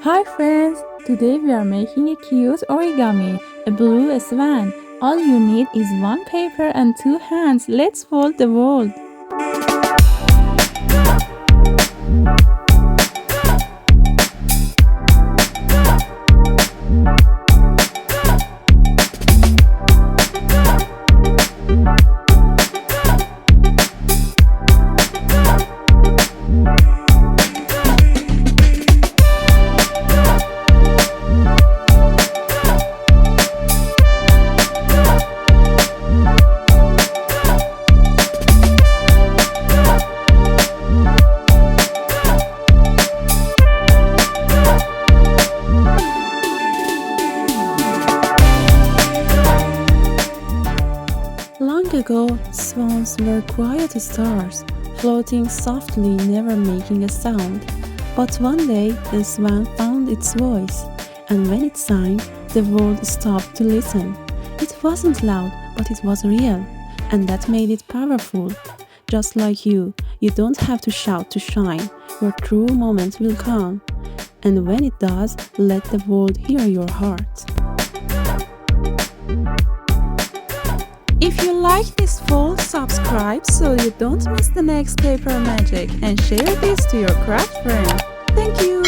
Hi friends! Today we are making a cute origami, a blue swan. All you need is one paper and two hands. Let's fold the world. Long ago, swans were quiet stars, floating softly, never making a sound. But one day, the swan found its voice, and when it sang, the world stopped to listen. It wasn't loud, but it was real, and that made it powerful. Just like you don't have to shout to shine. Your true moment will come, and when it does, let the world hear your heart. If you like this fold, subscribe so you don't miss the next paper magic and share this to your craft friend. Thank you!